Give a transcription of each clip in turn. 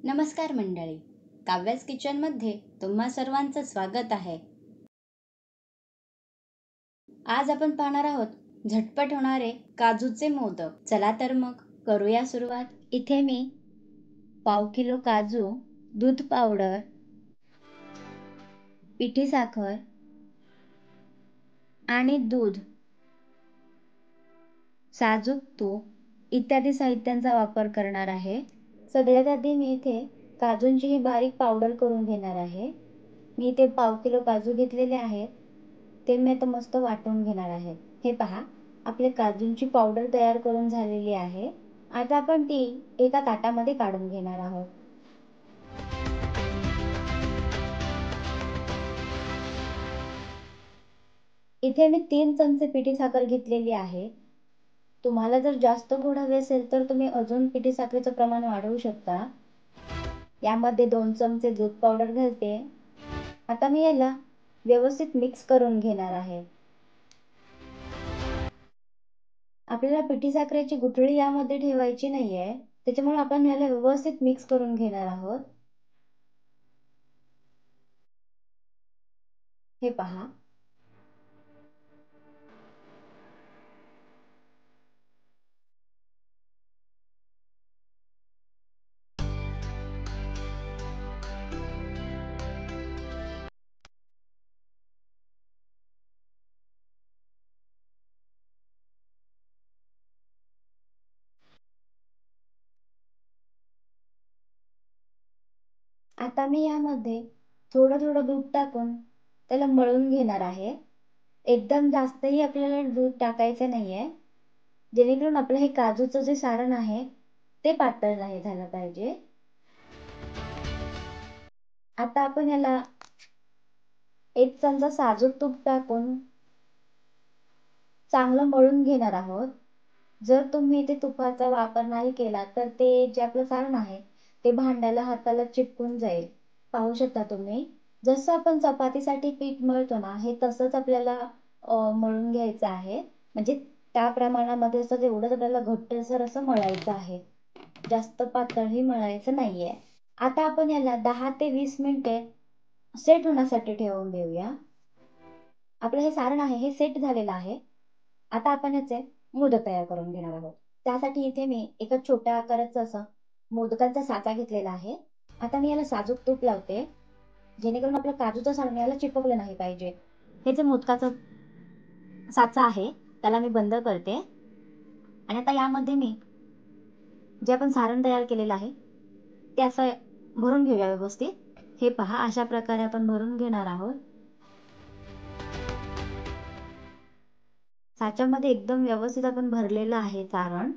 नमस्कार मंडळी, काव्याज किचनमध्ये तुम्हा सर्वांचं स्वागत आहे. आज आपण पाहणार आहोत झटपट होणारे काजूचे मोदक. चला तर मग करूया सुरुवात. इथे मी पाव किलो काजू, दूध पावडर, पिठी साखर आणि दूध, साजूक तूप इत्यादी साहित्यांचा वापर करणार आहे. सगळ्यात आधी मी इथे काजूंची ही बारीक पावडर करून घेणार आहे. मी इथे पाव किलो काजू घेतलेले आहेत, ते मी आता मस्त वाटून घेणार आहे. हे पहा, आपले काजूंची पावडर तयार करून झालेली आहे. आता आपण ती एका ताटामध्ये काढून घेणार आहोत. इथे मी 3 चमचे पिठी साखर घेतलेली आहे. तुम्हाला जर जास्त गोड हवे असेल तर तुम्ही अजून पिठी साखरेचं प्रमाण वाढवू शकता. यामध्ये 2 चमचे दूध पावडर घालते. आता मी याला व्यवस्थित मिक्स करून घेणार आहे. आपल्याला पिठी साखरेची गुठळी यामध्ये ठेवायची नाहीये, त्याच्यामुळे आपण याला व्यवस्थित मिक्स करून घेणार आहोत. हे पहा, आता मी यामध्ये थोडं थोडं दूध टाकून त्याला मळून घेणार आहे. एकदम जास्तही आपल्याला दूध टाकायचं नाहीये, जेणेकरून आपलं हे काजूचं जे सारण आहे ते पातळ नाही झालं पाहिजे. आता आपण याला 1 चमचा साजूक तूप टाकून चांगलं मळून घेणार आहोत. जर तुम्ही इथे तुपाचा वापर नाही केला तर ते जे आपलं सारण आहे ते भांड्याला हाताला चिपकून जाईल. पाहू शकता तुम्ही, जसं आपण चपातीसाठी पीठ मळतो ना, हे तसंच आपल्याला मळून घ्यायचं आहे. म्हणजे त्या प्रमाणामध्ये असं तेवढंच आपल्याला घट्टसर असं मळायचं आहे, जास्त पातळही मळायचं नाहीये. आता आपण याला 10 ते 20 मिनिटे सेट होण्यासाठी ठेवून देऊया. आपलं हे सारण आहे हे सेट झालेलं आहे. आता आपण याचे मोदक तयार करून घेणार आहोत. त्यासाठी इथे मी एका छोट्या आकाराचा असा मोदकांचा साचा घेतलेला आहे. आता मी याला साजूक तूप लावते, जेणेकरून आपलं काजूचं सारण याला चिपकलं नाही पाहिजे. हे जे मोदकाचं साचा आहे त्याला मी बंद करते आणि आता यामध्ये मी जे आपण सारण तयार केलेलं आहे ते असं भरून घेऊया व्यवस्थित. हे पहा, अशा प्रकारे आपण भरून घेणार आहोत. साच्यामध्ये एकदम व्यवस्थित आपण भरलेलं आहे सारण.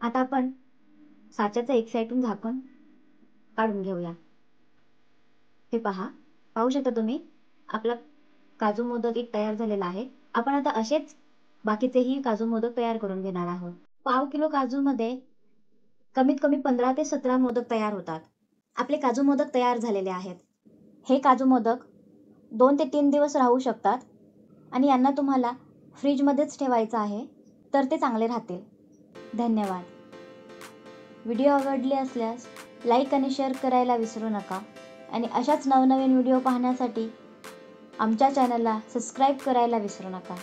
आता आपण साच्याचं एक साईडून झाकण काढून घेऊया. हे पहा, पाहू शकता तुम्ही, आपला काजू मोदक एक तयार झालेला आहे. आपण आता असेच बाकीचेही काजू मोदक तयार करून घेणार आहोत. पाव किलो काजूमध्ये कमीत कमी 15 ते 17 मोदक तयार होतात. आपले काजू मोदक तयार झालेले आहेत. हे काजू मोदक 2 ते 3 दिवस राहू शकतात आणि यांना तुम्हाला फ्रीजमध्येच ठेवायचं आहे, तर ते चांगले राहतील. धन्यवाद. व्हिडिओ आवडले असल्यास लाईक आणि शेअर करायला विसरू नका आणि अशाच नवनवीन व्हिडिओ पाहण्यासाठी आमच्या चॅनलला सबस्क्राईब करायला विसरू नका.